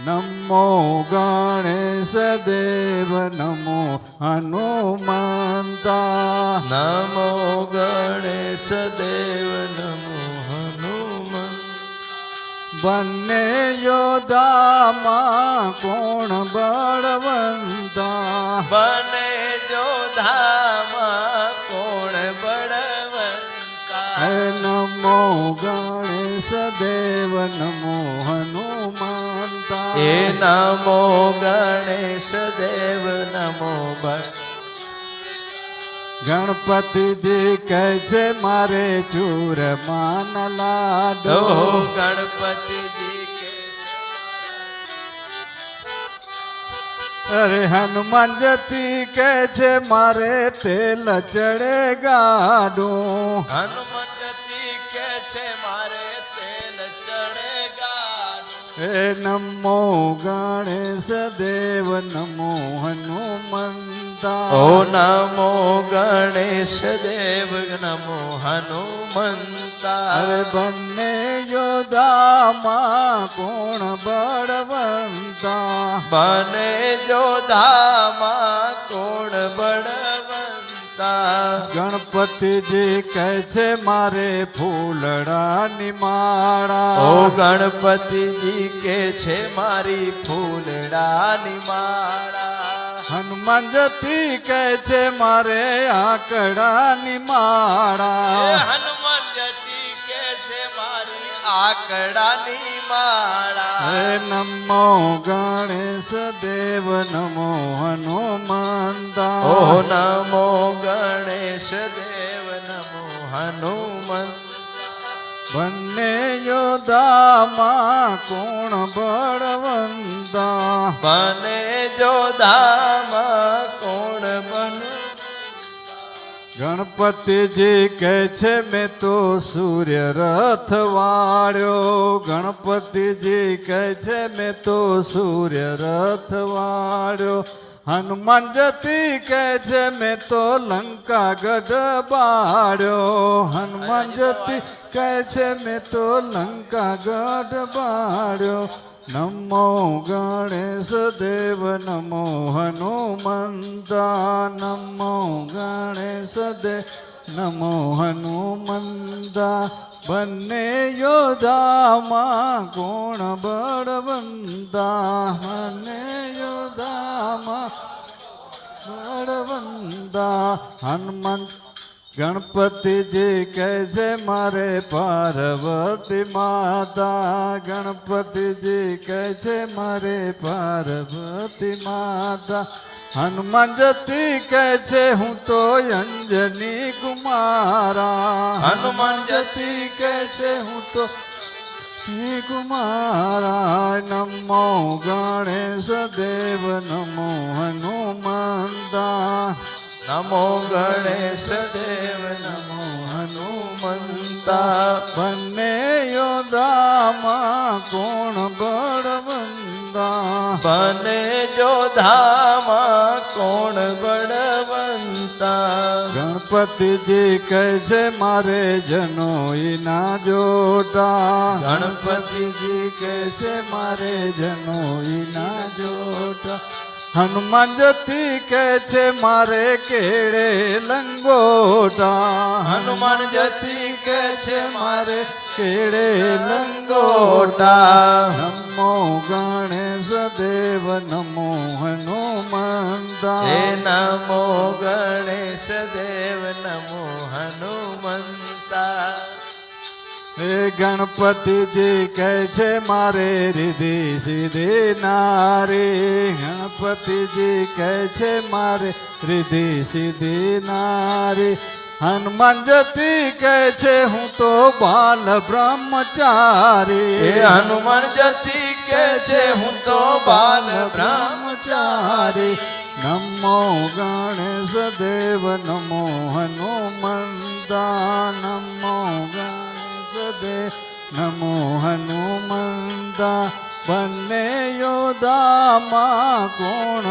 નમો ગણેશ દેવ નમો હનુમંતા. નમો ગણેશ દેવ નમો હનુમંત. બંને યોદ્ધામાં કોણ બળવંતા. બને જોધામાં કોણ બળવંતા. હે નમો ગણેશ દેવ નમો હનુમંતા. એ નમો ગણેશ દેવ નમો ગણપતિજી કહે છે મારે ચૂરમાન લાડો. ગણપતિજી કે અરે હનુમાનજી કહે છે મારે તેલ ચડે ગાડું. હનુમંતજી કે છે મારે તેલ ચડે ગાડું. હે નમો ગણેશ દેવ નમો હનુમંતા. ઓ નમો ગણેશ દેવ નમો હનુમંતા. અરે બંને યોદ્ધામાં કોણ બળવંતા. બને જોધામાં કોણ બળવંતા. ગણપતિજી કહે છે મારે ફૂલડાની માળા. ઓ ગણપતિજી કે છે મારી ફૂલડાની માળા. હનુમાનજી કહે છે મારે આકડાની માળા. હનુમાનજી કે છે મારી આકડાની માળા. હે નમો ગણેશ દેવ નમો હનુમંતા. ઓ નમો ગણેશ દેવ નમો હનુમંત. બંને યોદ્ધામાં કોણ બળવંતા. બને જોધામાં કોણ બન. ગણપતિજી કહે છે મેં તો સૂર્ય રથ વાળ્યો. ગણપતિજી કહે છે મેં તો સૂર્ય રથ વાળ્યો. હનુમાનજી કહે છે મેં તો લંકા ગઢ બાળ્યો. હનુમાનજી કહે છે મેં તો લંકા ગઢ બાળ્યો. નમો ગણેશ દેવ નમો હનુમંતા. નમો ગણેશ દેવ નમો હનુમંતા. બંને યોદ્ધામાં કોણ બળવંતા. બંને યોદ્ધામાં બળવંતા. હનુમંત ગણપતિજી કહે છે મારે પાર્વતી માતા. ગણપતિજી કહે છે મારે પાર્વતી માતા. હનુમાનજી કહે છે હું તો અંજની કુમારા. હનુમાનજી કહે છે હું તો કુમારા. નમો ગણેશ દેવ નમો હનુમંતા. નમો ગણેશ દેવ નમો હનુમંતા. બંને યોદ્ધામાં કોણ બળવંતા. બને જોધામાં કોણ બળવંતા. ગણપતિજી કહે છે મારે જનોઈના જોટા. ગણપતિજી કહે છે મારે જનોઈના જોટા. હનુમાનજી કહે છે મારે કેળે લંગોટા. હનુમાનજી કહે છે મારે કેળે લંગોટા. નમો ગણેશ દેવ નમો હનુમંતા. હે નમો ગણેશ દેવ નમો હનુમંતા. હે ગણપતિજી કહે છે મારે રિધિ સિદ્ધિ નારી. ગણપતિજી કહે છે મારે રિધિ સિદ્ધિ નારી. હનુમાનજી કહે છે હું તો બાલ બ્રહ્મચારી. હે હનુમાનજી કે છે હું તો બાલ બ્રહ્મચારી. નમો ગણેશ દેવ નમો હનુમંતા. નમો ગણેશ દેવ નમો હનુમંતા. બંને યોદ્ધામાં કોણ